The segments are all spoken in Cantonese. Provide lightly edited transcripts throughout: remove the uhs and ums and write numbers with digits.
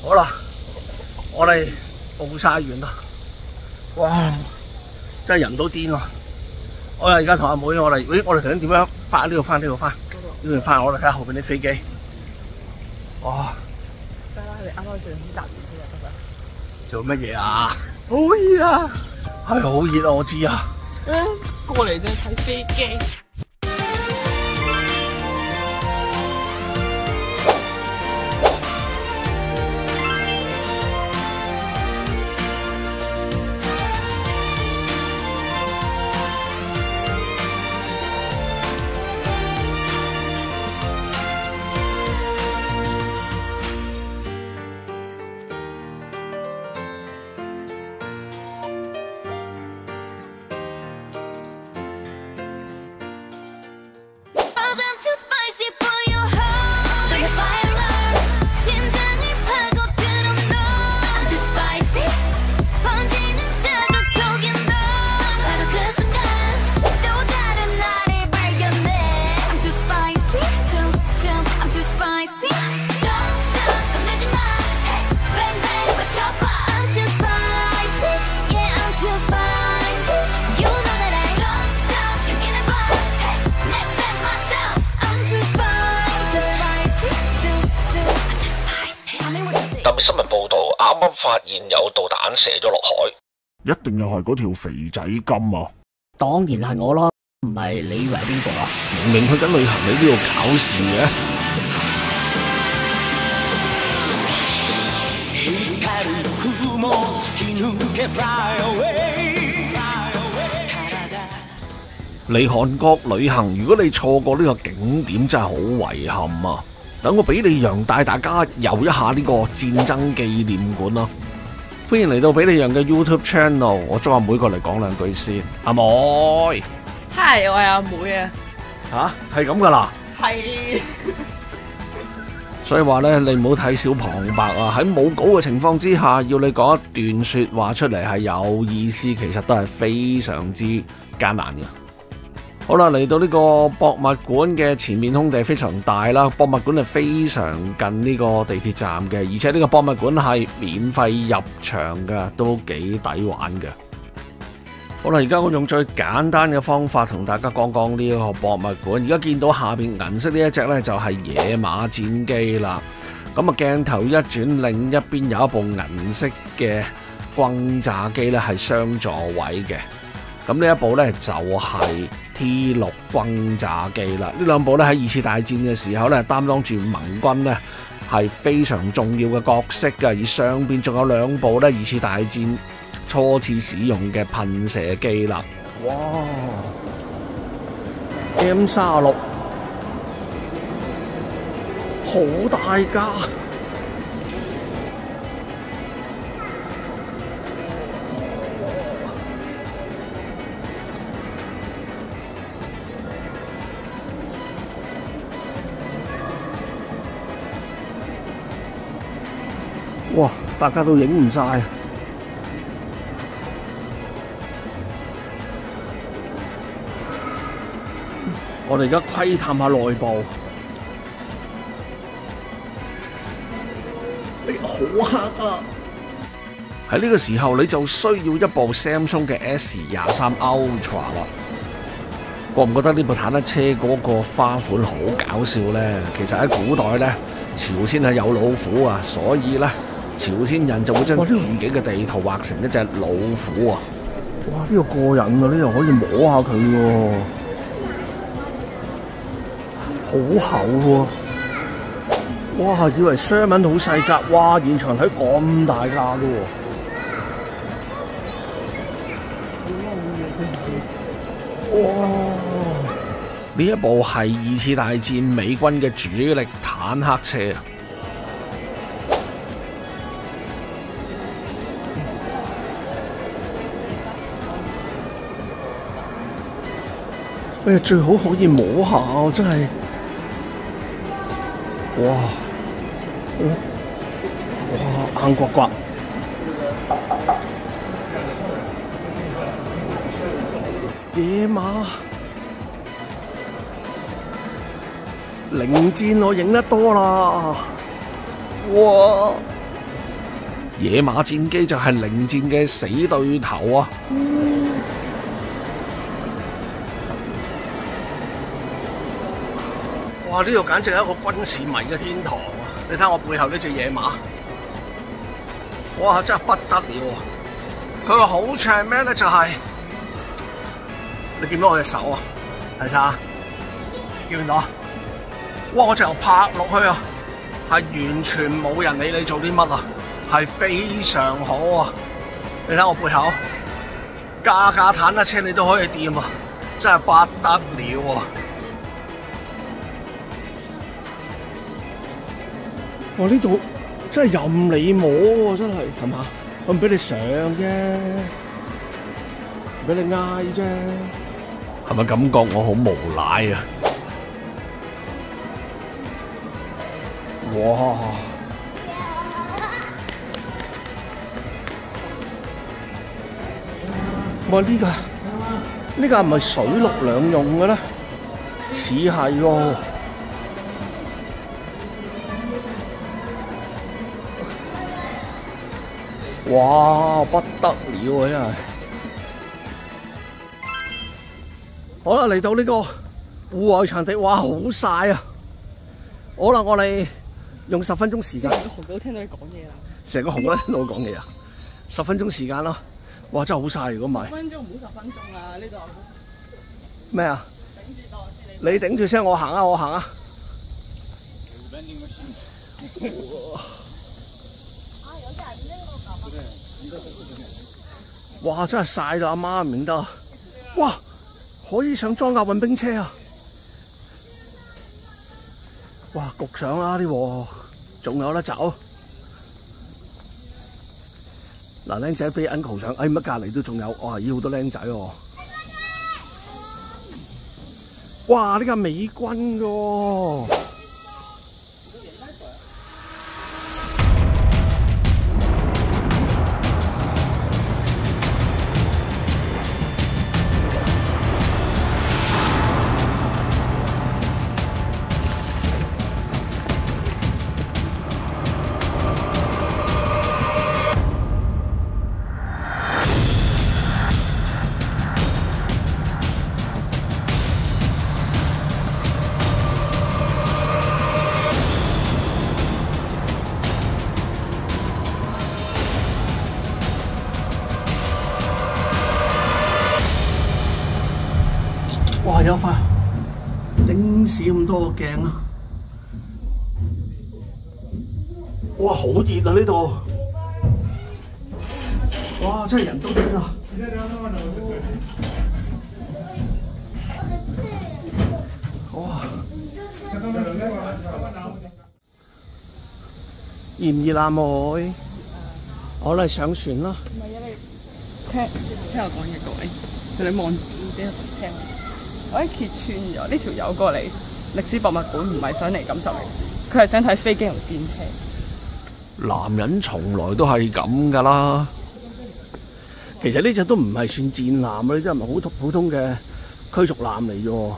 好啦，我哋報晒完啦，哇！真係人都癲啊！我而家同阿妹，我哋究竟點樣翻呢度翻？呢度翻，我哋睇下後邊啲飛機。哇！得啦，你啱啱最搭完先得啦。做乜嘢啊？好熱啊！係好熱啊！我知啊。過嚟就睇飛機。特別新聞報導，啱啱發現有導彈射咗落海，一定又係嗰條肥仔金啊！當然係我啦，唔係你以為邊個啊？明明去緊旅行，你呢度搞事嘅？嚟韓國旅行，如果你錯過呢個景點，真係好遺憾啊！等我比利羊帶大家遊一下呢個戰爭紀念館啦！歡迎嚟到比利羊嘅 YouTube channel， 我捉阿妹過嚟講兩句先。阿妹 ，Hi， 我係阿妹啊。吓，係咁噶啦。係。所以話咧，你唔好睇小旁白啊！喺冇稿嘅情況之下，要你講一段說話出嚟係有意思，其實都係非常之艱難嘅。好啦，嚟到呢個博物館嘅前面空地非常大啦，博物館係非常近呢個地鐵站嘅，而且呢個博物館係免費入場嘅，都幾抵玩嘅。好啦，而家我用最簡單嘅方法同大家講講呢個博物館。而家見到下邊銀色呢一隻呢，就係野馬戰機啦。咁啊，鏡頭一轉，另一邊有一部銀色嘅轟炸機呢，係雙座位嘅。咁呢一部呢，就係T6轟炸機啦，呢兩部咧喺二次大戰嘅時候咧，擔當住盟軍呢係非常重要嘅角色嘅，而上邊仲有兩部咧二次大戰初次使用嘅噴射機啦。哇 ！M36 好大架。哇！大家都影唔晒。我哋而家窺探下內部，好黑啊！喺呢個時候你就需要一部 Samsung 嘅 S23 Ultra 啦。覺唔覺得呢部坦克車嗰個花款好搞笑呢？其實喺古代呢，朝鮮係有老虎啊，所以呢，朝鮮人就會將自己嘅地圖畫成一隻老虎啊！哇！呢個過癮啊！呢度可以摸下佢喎，好厚喎！哇！以為 Sherman 好細架，哇！現場睇咁大架嘅喎！哇！呢一部係二次大戰美軍嘅主力坦克車。最好可以摸下啊！真係，哇！哇！硬刮刮。野馬領戰我影得多啦，哇！野馬戰機就係零戰嘅死對頭啊！哇！呢度簡直係一個軍事迷嘅天堂啊！你睇我背後呢隻野馬，哇！真係不得了啊！佢個好處係咩咧？就係、你見到我隻手啊，睇下，見唔見到？哇！我就拍落去啊，係完全冇人理你做啲乜啊，係非常好啊！你睇我背後，架坦克車你都可以掂啊，真係不得了啊！哇！呢度真係任你摸喎，真係係嘛？我唔俾你上啫，唔俾你挨啫，係咪感覺我好無賴啊？哇！哇！呢個係咪水陸兩用嘅咧？似係喎。哇！不得了啊，真係！好啦，嚟到呢個戶外場地，哇，好曬啊！好啦，我哋用10分鐘時間。成個紅島聽到你講嘢啦！成個紅島聽到我講嘢啊！10分鐘時間咯，哇！真係好曬，如果唔係。10分鐘唔好10分鐘啊！呢度咩啊？你頂住先，我行啊，我行啊！哇！真係曬到阿媽唔認得啊！哇！可以上裝甲運兵車啊！哇！焗上啦啲喎，仲有得走。嗱，僆仔俾 uncle 上，乜隔離都仲有，哇！依好多僆仔喎。哇！呢架美軍㗎喎。哇！有塊頂屎咁多個鏡啊！哇！好熱啊呢度！哇！真係人都癲啊！哇！熱唔熱啊妹？我嚟上船啦！唔係啊，你聽我講嘢各位，你望住俾人聽。我喺揭穿咗呢條友過嚟歷史博物館，唔係想嚟感受歷史，佢係想睇飛機同戰車。男人從來都係咁噶啦。其實呢隻都唔係算戰艦啊，呢隻係咪好普通嘅驅逐艦嚟啫？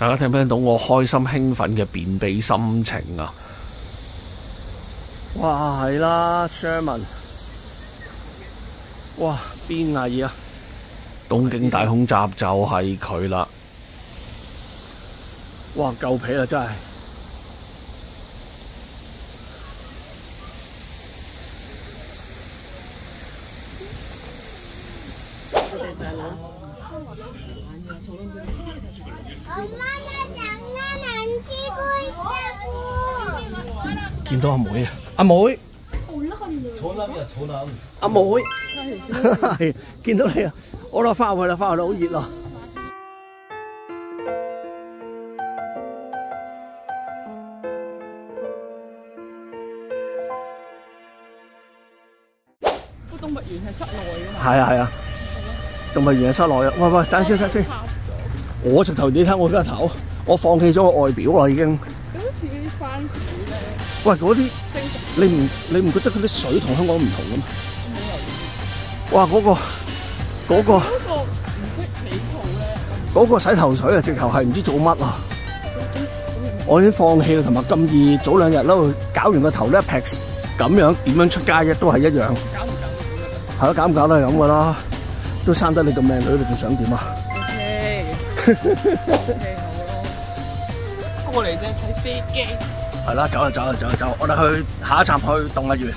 大家聽唔聽到我開心興奮嘅便秘心情啊？哇，係啦 ，Sherman， 哇，邊藝啊？東京大空襲就係佢啦！哇，夠皮啦，真係！見到阿妹啊！阿妹，阿妹，係見到你啊！我啦，翻去啦，翻去啦，好熱啊！個動物園係室內㗎嘛？係啊係啊，動物園係室內啊！喂喂，等先等先，我直頭你睇我個頭，我放棄咗個外表啦已經。好似啲番薯咧。喂，嗰啲你唔覺得嗰啲水同香港唔同嘅咩？哇！嗰個唔識起泡咧，嗰個洗頭水啊，直頭係唔知做乜啊！我已經放棄啦，同埋咁易早2日啦，搞完個頭呢一劈咁樣，點樣出街啫？都係一樣。係咯，搞唔搞都係咁噶啦。都生得你咁靚女，你仲想點啊 ？OK， 好咯。過嚟啫，睇飛機。係啦，走，我哋去下一站去動物園。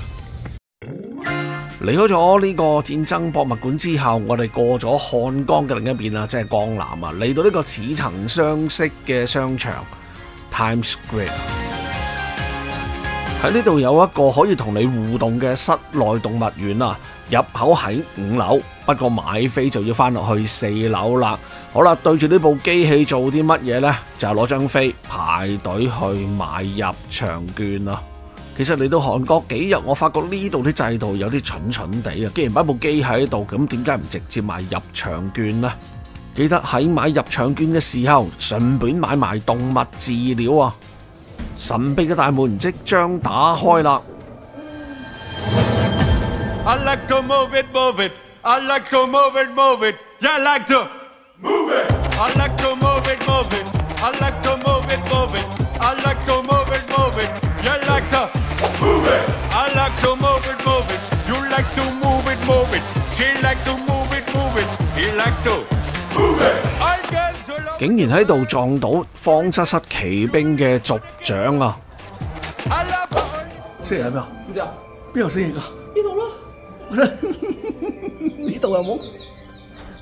離開咗呢個戰爭博物館之後，我哋過咗漢江嘅另一邊啊，即係江南啊，嚟到呢個似曾相識嘅商場 Times Square。喺呢度有一個可以同你互動嘅室內動物園啊，入口喺5樓，不過買飛就要翻落去4樓啦。好啦，對住呢部機器做啲乜嘢呢？就係攞張飛排隊去買入場券啊。其實嚟到韓國幾日，我發覺呢度啲制度有啲蠢蠢地啊！既然擺部機喺度，咁點解唔直接買入場券呢？記得喺買入場券嘅時候，順便買埋動物飼料啊！神秘嘅大門即將打開啦！ I like to move it, move it. I like to move it, move it. Yeah, I like to move it. I like to move it, move it. I like to move it, move it. I like to move it, move it. You like to move it. I like to move it, move it. You like to move it, move it. She like to move it, move it. He like to move it. I can so long. 竟然喺度撞到方室室騎兵嘅族長啊！ I love her. 蜥蜴喺邊啊？唔知啊？邊有蜥蜴啊？呢度咯。呢度有冇？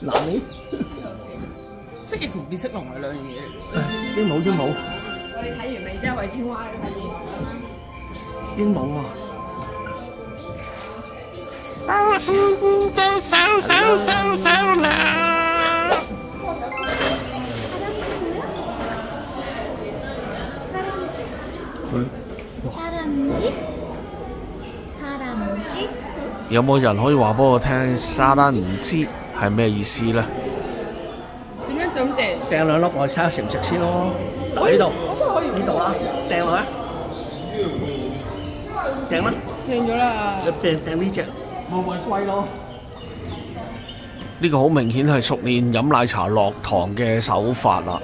嗱你蜥蜴同變色龍係兩樣嘢嚟嘅。鸚鵡，我哋睇完未啫？喂，青蛙你睇鸚鵡啊！我是DJ 小啦。有冇人可以話俾我聽沙拉唔知係咩意思咧？點樣就咁掟？掟2粒我睇下食唔食先咯。嗱呢度，我真係可以呢度啦，掟落去，掟啦，掟咗啦。掟呢隻，冇咪貴咯。呢個好明顯係熟練飲奶茶落糖嘅手法啦。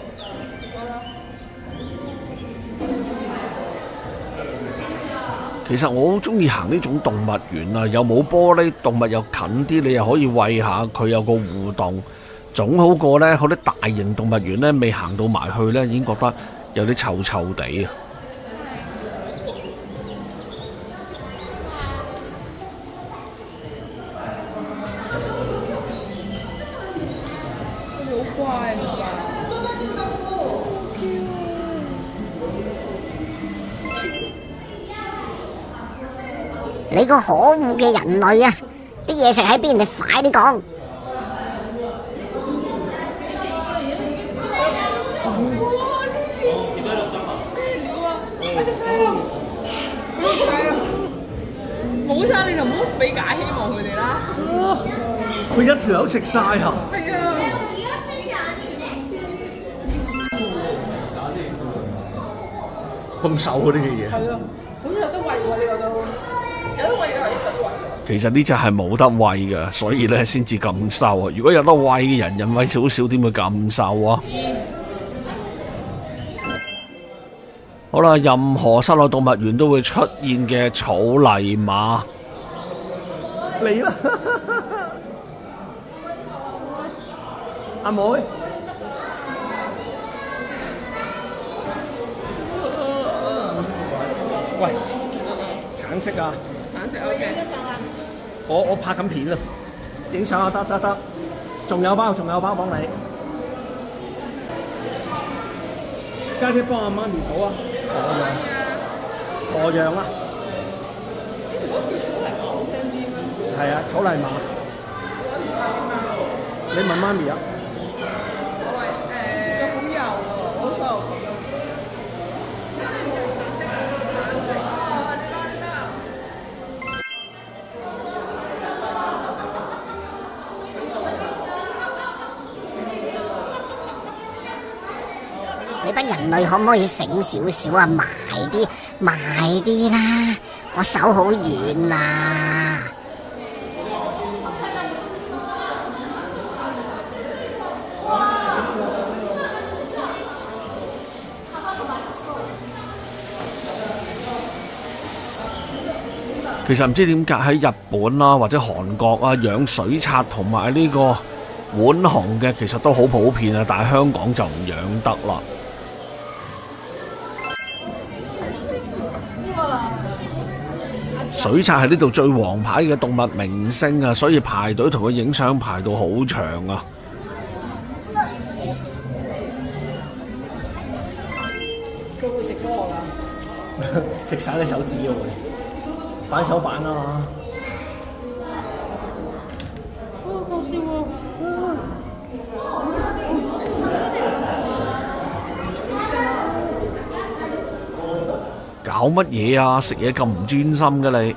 其實我好中意行呢種動物園啊，又冇玻璃，動物又近啲，你又可以餵下佢，有個互動，總好過呢嗰啲大型動物園呢，未行到埋去呢，已經覺得有啲臭臭地啊！好乖啊！你個可惡嘅人類啊！啲嘢食喺邊？你快啲講！冇晒你就唔好俾假希望佢哋啦。佢一條友食晒啊！係啊！咁瘦嗰啲嘅嘢。係啊，好似有得餵喎呢個都，有得餵㗎，呢個都餵。其實呢只係冇得餵嘅，所以咧先至咁瘦啊！如果有得餵嘅人餵少少，點會咁瘦啊？好啦，任何室內動物園都會出現嘅草泥馬嚟啦！阿妹，喂，橙色啊！橙色 OK。我拍緊片啊，影相啊，得，仲有包幫你。家姐幫阿媽咪數啊，河羊啊，係啊，草泥馬。你問媽咪啊？有好油喎，好臭。你班人類可唔可以醒少少啊？埋啲啦！我手好軟啊！其實唔知點解喺日本啦或者韓國啊養水獺同埋呢個浣熊嘅其實都好普遍啊，但係香港就唔養得啦。水獺係呢度最王牌嘅動物明星啊，所以排隊同佢影相排到好長啊。佢會食咗我㗎？食晒你手指啊會，反手板啊嘛。好笑喎！搞乜嘢啊？食嘢咁唔專心嘅你！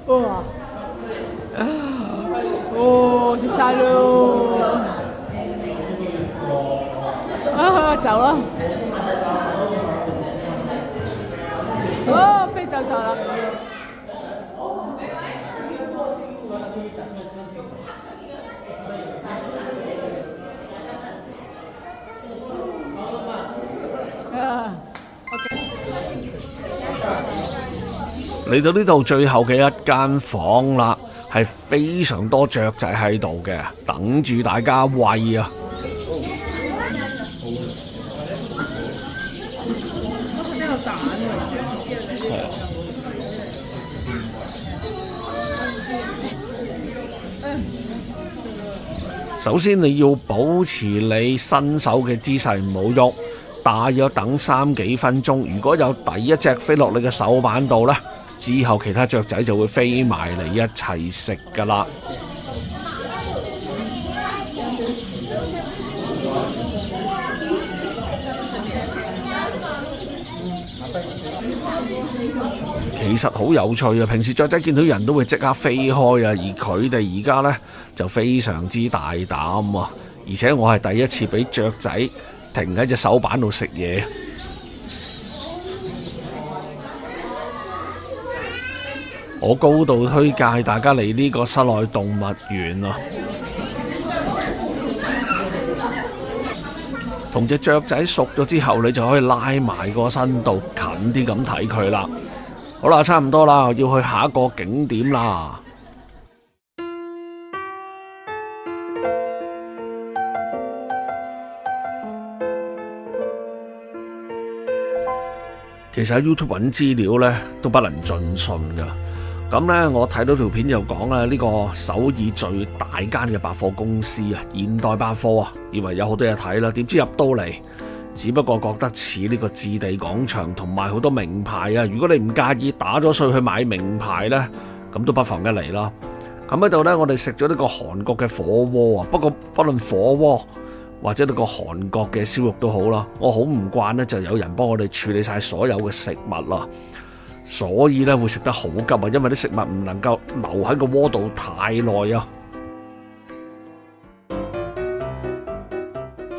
哇！哦，食晒咯！啊，走啦！哦，飛走咗啦！啊嚟到呢度最後嘅一間房啦，係非常多雀仔喺度嘅，等住大家餵啊！呢個蛋首先你要保持你伸手嘅姿勢唔好喐，大約等3幾分鐘。如果有第一隻飛落你嘅手板度呢，之後其他雀仔就會飛埋嚟一齊食㗎啦。其實好有趣啊！平時雀仔見到人都會即刻飛開啊，而佢哋而家呢就非常之大膽啊！而且我係第一次俾雀仔停喺隻手板度食嘢。我高度推介大家嚟呢個室內動物園啊！同隻雀仔熟咗之後，你就可以拉埋個身度近啲咁睇佢啦。好啦，差唔多啦，要去下一個景點啦。其實喺 YouTube 揾資料呢都不能盡信㗎。咁呢，我睇到條片就講啦，呢個首爾最大間嘅百貨公司啊，現代百貨啊，以為有好多嘢睇啦，點知入到嚟，只不過覺得似呢個置地廣場同埋好多名牌啊。如果你唔介意打咗稅去買名牌呢，咁都不妨一嚟啦。咁喺度呢，我哋食咗呢個韓國嘅火鍋啊。不過不論火鍋或者呢個韓國嘅燒肉都好啦，我好唔慣呢，就有人幫我哋處理晒所有嘅食物啦。所以咧會食得好急啊，因為啲食物唔能夠留喺個鍋度太耐啊。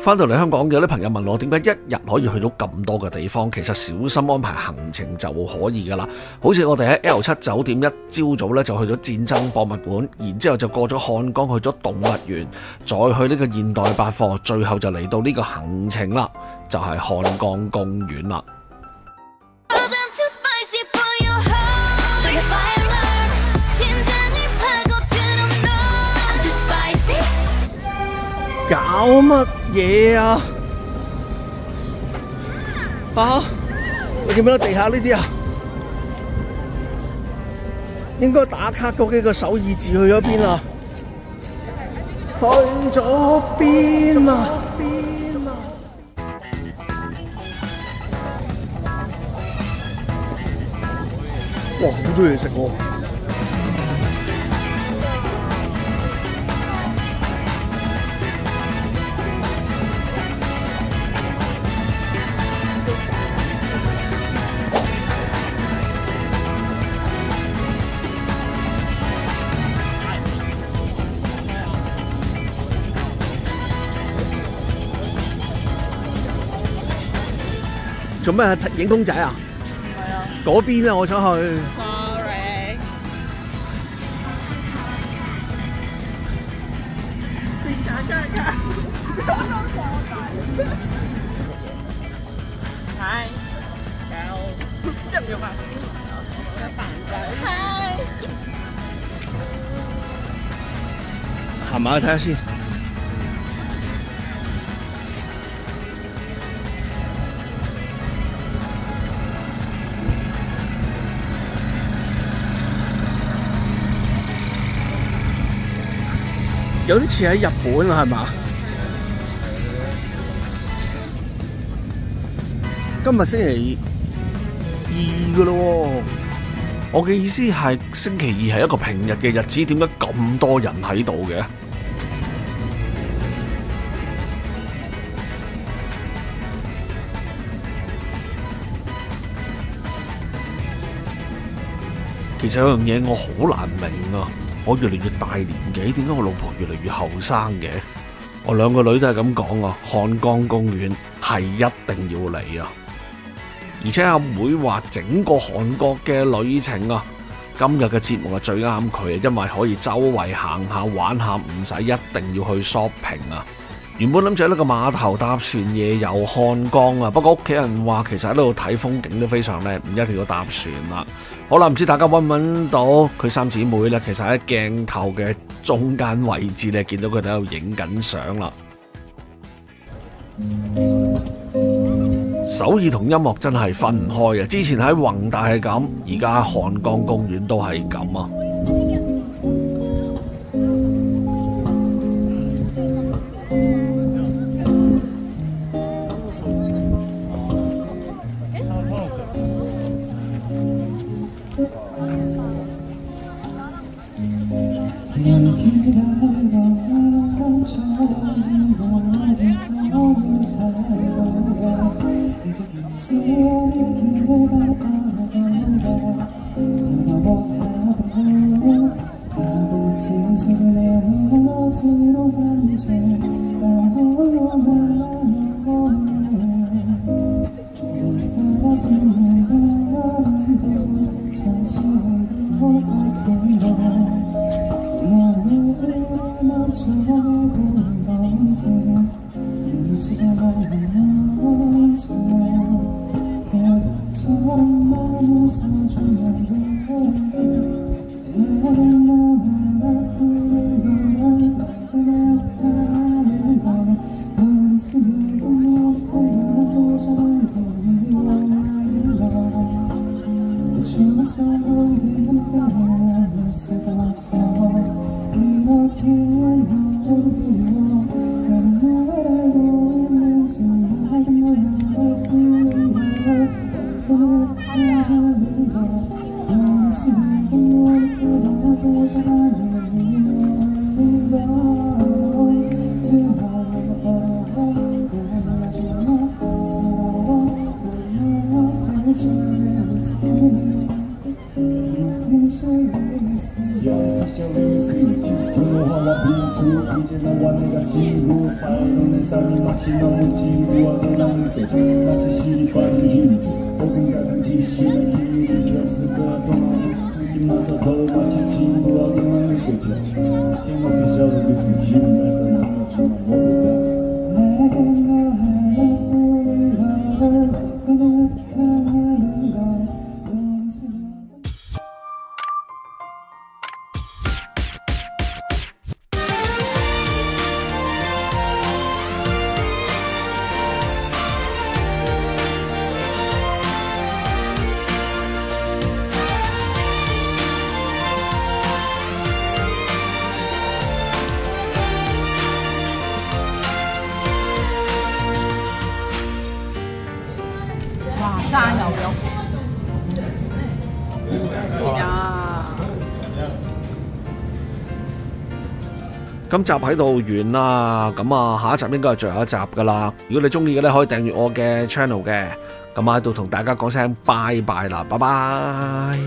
翻到嚟香港，有啲朋友問我點解一日可以去到咁多嘅地方？其實小心安排行程就可以噶啦。好似我哋喺 L7 酒店一朝早咧就去咗戰爭博物館，然之後就過咗漢江去咗動物園，再去呢個現代百貨，最後就嚟到呢個行程啦，就係漢江公園啦。搞乜嘢啊？啊！你見唔見到地下呢啲啊？應該打卡嗰幾個首爾字去咗邊啊？去咗邊啊？哇！好多嘢食喎！做咩影公仔啊？係啊嗰邊啊，我想去。 ，sorry。係，有入唔入啊？有扮仔。係。行埋去睇下先。有啲似喺日本啊，係嘛？今日星期二㗎咯喎。我嘅意思係星期二係一個平日嘅日子，點解咁多人喺度嘅？其實有樣嘢我好難明啊！我越嚟越大年紀，點解我老婆越嚟越後生嘅？我兩個女都係咁講啊！漢江公園係一定要嚟啊！而且阿妹話整個韓國嘅旅程啊，今日嘅節目係最啱佢啊，因為可以周圍行下玩下，唔使一定要去 shopping 啊！原本諗住喺呢個碼頭搭船夜遊漢江啊，不過屋企人話其實喺呢度睇風景都非常靚，唔一定要搭船啦。好啦，唔知大家揾唔揾到佢三姊妹咧？其實喺鏡頭嘅中間位置咧，見到佢哋喺度影緊相啦。首爾同音樂真係分唔開嘅，之前喺宏大係咁，而家喺漢江公園都係咁啊！哇，生牛肉，先啊！今集喺度完啦，咁啊下一集應該係最後一集噶啦。如果你中意嘅咧，可以訂閱我嘅 channel 嘅。咁啊喺度同大家講聲拜拜啦，拜拜。